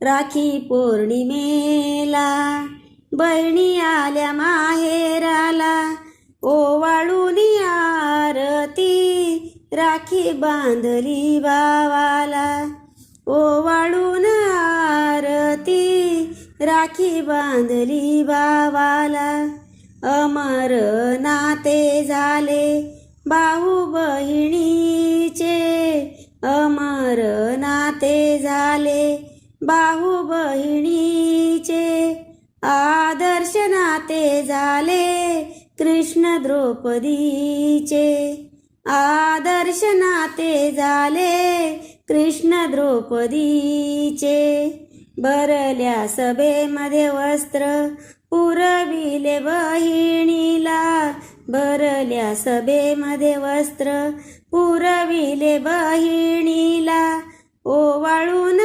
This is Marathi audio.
राखी पौर्णिमेला बहिणी आल्या माहेराला, ओवाळून आरती राखी बांधली भावाला, ओवाळून आरती राखी बांधली भावाला. अमर नाते झाले भाऊ बहिणीचे, अमर नाते झाले भाऊ बहिणीचे. आदर्श नाते झाले कृष्ण द्रौपदीचे, आदर्श नाते झाले कृष्ण द्रौपदीचे. भरल्या सभेमध्ये वस्त्र पुरविले बहिणीला, भरल्या सभेमध्ये वस्त्र पुरविले बहिणीला, ओवाळून